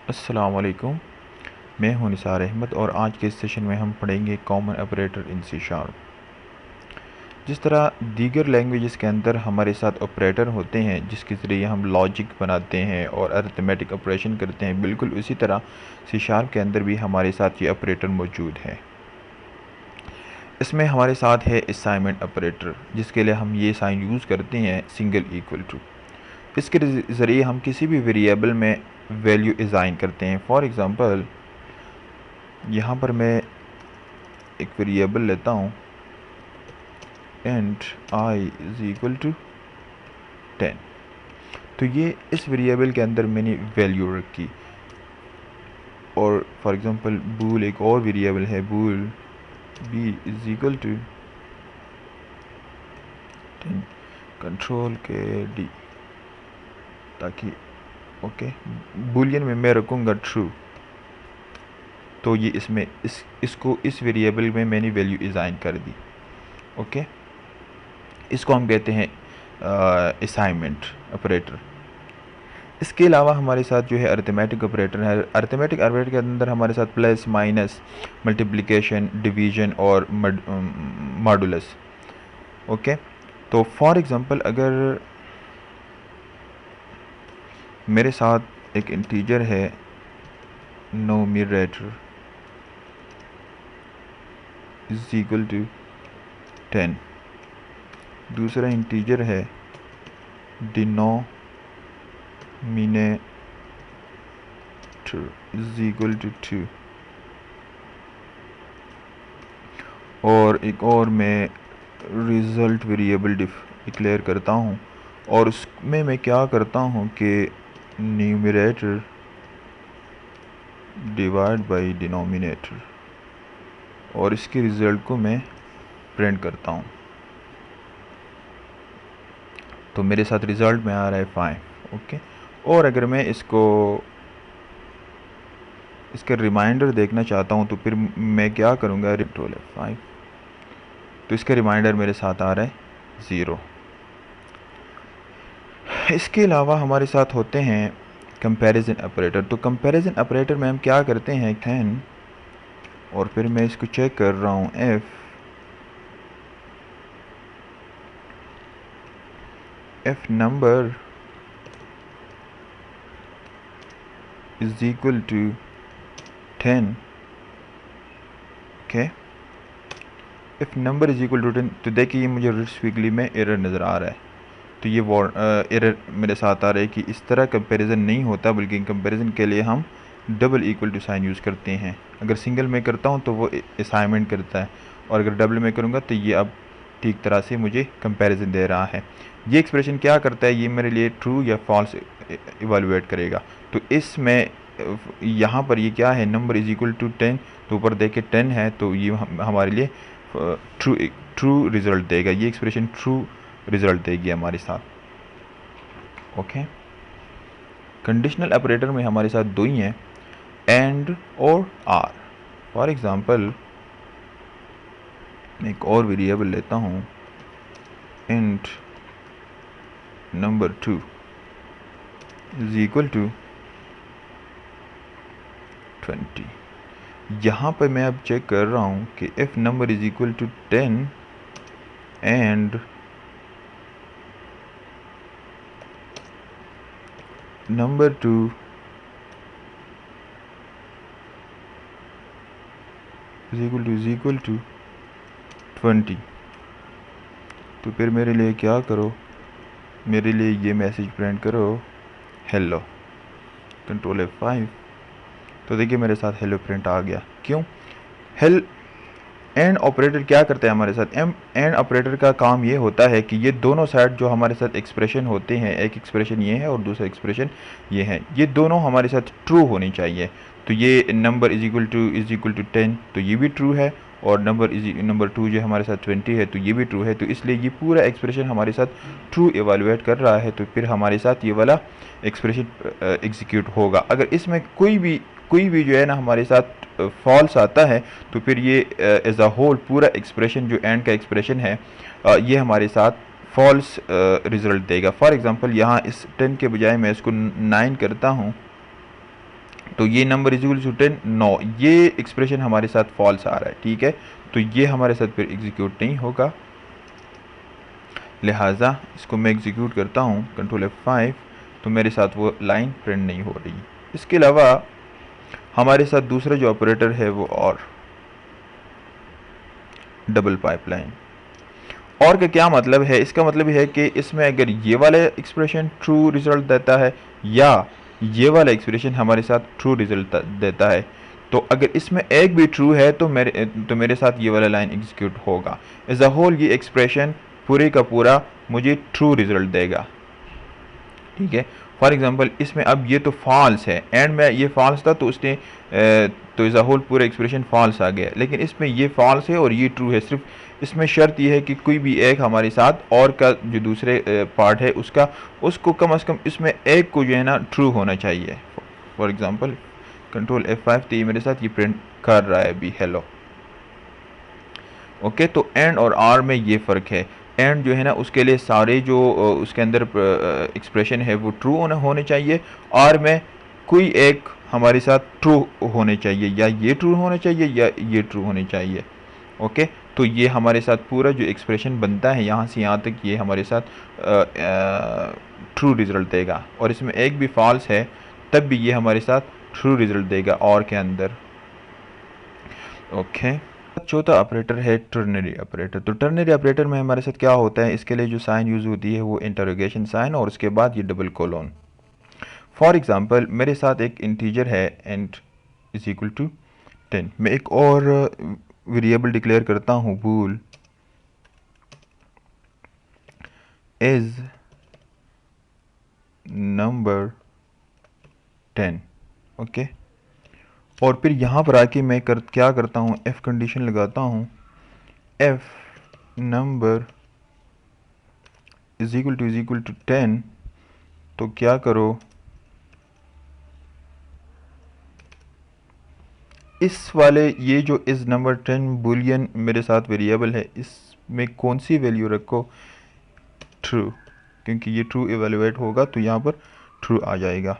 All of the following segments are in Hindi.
अस्सलाम वालेकुम। मैं हूं निसार अहमद और आज के इस सेशन में हम पढ़ेंगे कॉमन ऑपरेटर इन सी शार्प। जिस तरह दीगर लैंग्वेजेस के अंदर हमारे साथ ऑपरेटर होते हैं जिसके ज़रिए हम लॉजिक बनाते हैं और अरिथमेटिक ऑपरेशन करते हैं, बिल्कुल उसी तरह सी शार्प के अंदर भी हमारे साथ ये ऑपरेटर मौजूद है। इसमें हमारे साथ है असाइनमेंट ऑपरेटर, जिसके लिए हम ये साइन यूज़ करते हैं सिंगल इक्वल टू। इसके ज़रिए हम किसी भी वेरिएबल में वैल्यू असाइन करते हैं। फॉर एग्ज़ाम्पल यहाँ पर मैं एक वेरिएबल लेता हूँ and i is equal to 10। तो ये इस वेरिएबल के अंदर मैंने वैल्यू रखी। और फॉर एग्ज़ाम्पल बूल एक और वेरिएबल है, bool b is equal to 10 control के d, ताकि ओके बूलियन में मैं रखूँगा ट्रू। तो ये इसमें इसको इस वेरिएबल में मैंने वैल्यू असाइन कर दी। ओके, इसको हम कहते हैं असाइनमेंट ऑपरेटर। इसके अलावा हमारे साथ जो है अरिथमेटिक ऑपरेटर है। अरिथमेटिक ऑपरेटर के अंदर हमारे साथ प्लस, माइनस, मल्टीप्लिकेशन, डिवीजन और मॉडुलस। ओके, तो फॉर एग्ज़ाम्पल अगर मेरे साथ एक इंटीजर है न्यूमरेटर इज इक्वल टू 10, दूसरा इंटीजर है डिनोमिनेटर इज इक्वल टू 2, और एक और मैं रिज़ल्ट वेरिएबल डिक्लेयर करता हूँ और उसमें मैं क्या करता हूँ कि न्यूमरेटर डिवाइड बाय डिनोमिनेटर, और इसके रिज़ल्ट को मैं प्रिंट करता हूँ। तो मेरे साथ रिज़ल्ट में आ रहा है 5। ओके, और अगर मैं इसका रिमाइंडर देखना चाहता हूँ तो फिर मैं क्या करूँगा, कंट्रोल F5, तो इसका रिमाइंडर मेरे साथ आ रहा है 0। इसके अलावा हमारे साथ होते हैं कंपैरिजन ऑपरेटर। तो कंपैरिजन ऑपरेटर में हम क्या करते हैं 10, और फिर मैं इसको चेक कर रहा हूँ f number is equal to 10। Okay, if number is equal to 10, तो देखिए ये मुझे रिस्ट्रिक्टली में एरर नज़र आ रहा है। तो ये एरर मेरे साथ आ रहा है कि इस तरह कंपैरिजन नहीं होता, बल्कि कंपैरिजन के लिए हम double equal to sign use करते हैं। अगर सिंगल में करता हूँ तो वो असाइनमेंट करता है, और अगर डबल में करूँगा तो ये अब ठीक तरह से मुझे कंपैरिजन दे रहा है। ये एक्सप्रेशन क्या करता है, ये मेरे लिए ट्रू या फॉल्स इवेलुएट करेगा। तो इसमें यहाँ पर ये क्या है, नंबर इज इक्वल टू 10, तो ऊपर देखे 10 है, तो ये हमारे लिए ट्रू रिज़ल्ट देगा। ये एक्सप्रेशन ट्रू रिज़ल्ट देगी हमारे साथ। ओके, कंडीशनल ऑपरेटर में हमारे साथ दो ही हैं, एंड और आर। फॉर एग्ज़ाम्पल मैं एक और वेरिएबल लेता हूँ int number 2 is equal to 20। यहाँ पर मैं अब चेक कर रहा हूँ कि if number is equal to 10 and number 2 is equal to 20, तो फिर मेरे लिए क्या करो, मेरे लिए ये मैसेज प्रिंट करो हेलो, कंट्रोल F5। तो देखिए मेरे साथ हेलो प्रिंट आ गया। क्यों? एंड ऑपरेटर क्या करता है हमारे साथ, एंड ऑपरेटर का काम ये होता है कि ये दोनों साइड जो हमारे साथ एक्सप्रेशन होते हैं, एक एक्सप्रेशन ये है और दूसरा एक्सप्रेशन ये है, ये दोनों हमारे साथ ट्रू होनी चाहिए। तो ये नंबर इज इक्वल टू 10, तो ये भी ट्रू है, और नंबर 2 जो हमारे साथ 20 है, तो ये भी ट्रू है। तो इसलिए ये पूरा एक्सप्रेशन हमारे साथ ट्रू एवेलुएट कर रहा है, तो फिर हमारे साथ ये वाला एक्सप्रेशन एग्जीक्यूट होगा। अगर इसमें कोई भी जो है ना हमारे साथ फॉल्स आता है, तो फिर ये एज अ होल पूरा एक्सप्रेशन जो एंड का एक्सप्रेशन है ये हमारे साथ फॉल्स रिज़ल्ट देगा। फॉर एग्ज़ाम्पल यहाँ इस 10 के बजाय मैं इसको 9 करता हूँ, तो ये number is equal to 10 no, ये एक्सप्रेशन हमारे साथ फॉल्स आ रहा है, ठीक है। तो ये हमारे साथ फिर एग्जीक्यूट नहीं होगा, लिहाजा इसको मैं एग्जीक्यूट करता हूँ कंट्रोल F5, तो मेरे साथ वो लाइन प्रिंट नहीं हो रही। इसके अलावा हमारे साथ दूसरा जो ऑपरेटर है वो और डबल पाइपलाइन। और का क्या मतलब है, इसका मतलब है कि इसमें अगर ये वाला एक्सप्रेशन ट्रू रिजल्ट देता है या ये वाला एक्सप्रेशन हमारे साथ ट्रू रिजल्ट देता है, तो अगर इसमें एक भी ट्रू है तो मेरे साथ ये वाला लाइन एग्जीक्यूट होगा। एज अ होल ये एक्सप्रेशन पूरे का पूरा मुझे ट्रू रिजल्ट देगा, ठीक है। फॉर एग्जांपल इसमें अब ये तो फॉल्स है, एंड में ये फॉल्स था तो उसने तो एज अ होल पूरा एक्सप्रेशन फॉल्स आ गया, लेकिन इसमें ये फॉल्स है और ये ट्रू है। सिर्फ इसमें शर्त ये है कि कोई भी एक हमारे साथ और का जो दूसरे पार्ट है उसको कम से कम इसमें एक को जो है ना ट्रू होना चाहिए। फॉर एग्जांपल कंट्रोल F5, तो ये मेरे साथ ये प्रिंट कर रहा है अभी हेलो, ओके। तो एंड और आर में ये फ़र्क है, एंड जो है ना उसके लिए सारे जो उसके अंदर एक्सप्रेशन है वो ट्रू होने चाहिए, आर में कोई एक हमारे साथ ट्रू होने चाहिए, या ये ट्रू होना चाहिए या ये ट्रू होने चाहिए, ओके। तो ये हमारे साथ पूरा जो एक्सप्रेशन बनता है यहाँ से यहाँ तक ये हमारे साथ ट्रू रिज़ल्ट देगा, और इसमें एक भी फॉल्स है तब भी ये हमारे साथ ट्रू रिज़ल्ट देगा और के अंदर, ओके। चौथा ऑपरेटर है टर्नरी ऑपरेटर। तो टर्नरी ऑपरेटर में हमारे साथ क्या होता है, इसके लिए जो साइन यूज़ होती है वो इंटरोगेशन साइन और उसके बाद ये डबल कोलोन। फॉर एग्जांपल मेरे साथ एक इंटीजर है एंड इज इक्वल टू 10, मैं एक और वेरिएबल डिक्लेयर करता हूँ बूल इज नंबर 10, ओके। और फिर यहाँ पर आके मैं क्या करता हूँ, एफ कंडीशन लगाता हूँ, if number is equal to 10, तो क्या करो, इस वाले ये जो इस नंबर 10 बुलियन मेरे साथ वेरिएबल है इसमें कौन सी वैल्यू रखो, ट्रू, क्योंकि ये ट्रू इवेलुएट होगा तो यहाँ पर ट्रू आ जाएगा।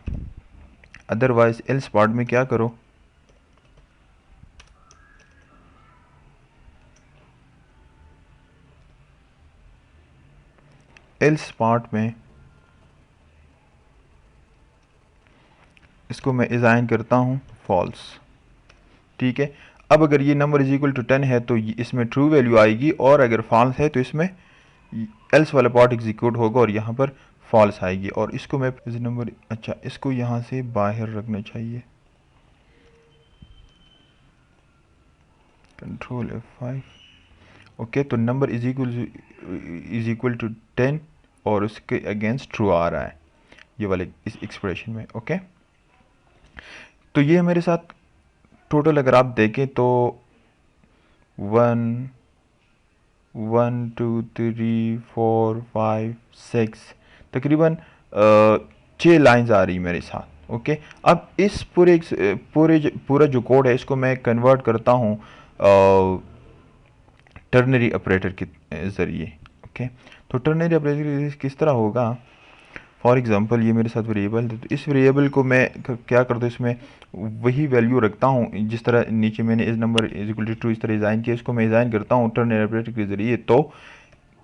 अदरवाइज एल्स पार्ट में क्या करो, एल्स पार्ट में इसको मैं डिज़ाइन करता हूँ फॉल्स, ठीक है। अब अगर ये नंबर इज इक्वल टू 10 है तो इसमें ट्रू वैल्यू आएगी, और अगर फॉल्स है तो इसमें एल्स वाला पार्ट एग्जीक्यूट होगा और यहाँ पर फॉल्स आएगी। और इसको मैं इस नंबर, अच्छा इसको यहाँ से बाहर रखना चाहिए, कंट्रोल F5, ओके। तो नंबर इज इक्वल टू 10 और उसके अगेंस्ट ट्रू आ रहा है ये वाले इस एक्सप्रेशन में, ओके। तो ये मेरे साथ टोटल अगर आप देखें तो 1 1 2 3 4 5 6 तकरीबन 6 लाइंस आ रही मेरे साथ, ओके। अब इस पूरा जो कोड है इसको मैं कन्वर्ट करता हूँ टर्नरी ऑपरेटर के ज़रिए, ओके। तो टर्नरी ऑपरेटर किस तरह होगा, फॉर एग्जांपल ये मेरे साथ वेरिएबल है, तो इस वेरिएबल को मैं क्या करता हूँ, इसमें वही वैल्यू रखता हूँ जिस तरह नीचे मैंने इस number is equal to true इस तरह डिज़ाइन किया, इसको मैं डिज़ाइन करता हूँ टर्नरी ऑपरेटर के ज़रिए। तो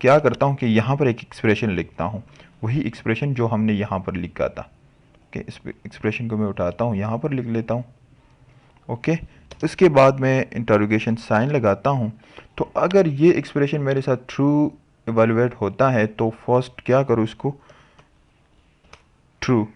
क्या करता हूँ कि यहाँ पर एक एक्सप्रेशन लिखता हूँ, वही एक्सप्रेशन जो हमने यहाँ पर लिखा था, ओके। इस एक्सप्रेशन को मैं उठाता हूँ यहाँ पर लिख लेता हूँ, ओके। उसके बाद मैं इंटरोगेशन साइन लगाता हूँ। तो अगर ये एक्सप्रेशन मेरे साथ ट्रू इवेलुएट होता है तो फर्स्ट क्या करूँ, इसको ट्रू,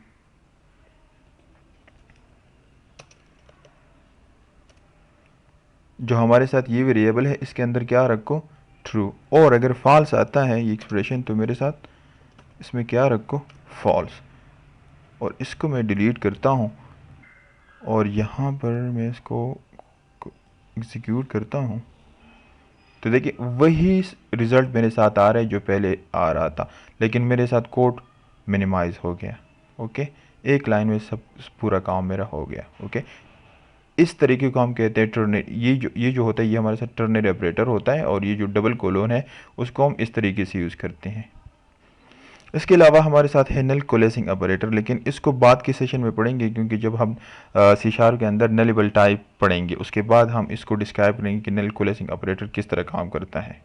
जो हमारे साथ ये वेरिएबल है इसके अंदर क्या रखो, ट्रू। और अगर फॉल्स आता है ये एक्सप्रेशन तो मेरे साथ इसमें क्या रखो, फॉल्स। और इसको मैं डिलीट करता हूँ और यहाँ पर मैं इसको एग्जीक्यूट करता हूँ, तो देखिए वही रिज़ल्ट मेरे साथ आ रहा है जो पहले आ रहा था, लेकिन मेरे साथ कोड मिनिमाइज हो गया, ओके। एक लाइन में सब पूरा काम मेरा हो गया, ओके। इस तरीके को हम कहते हैं टर्नरी। ये जो होता है ये हमारे साथ टर्नरी ऑपरेटर होता है, और ये जो डबल कोलोन है उसको हम इस तरीके से यूज़ करते हैं। इसके अलावा हमारे साथ है नल कोलेसिंग ऑपरेटर, लेकिन इसको बाद के सेशन में पढ़ेंगे, क्योंकि जब हम सी शार्प के अंदर नलेबल टाइप पढ़ेंगे उसके बाद हम इसको डिस्क्राइब करेंगे कि नल कोलेसिंग ऑपरेटर किस तरह काम करता है।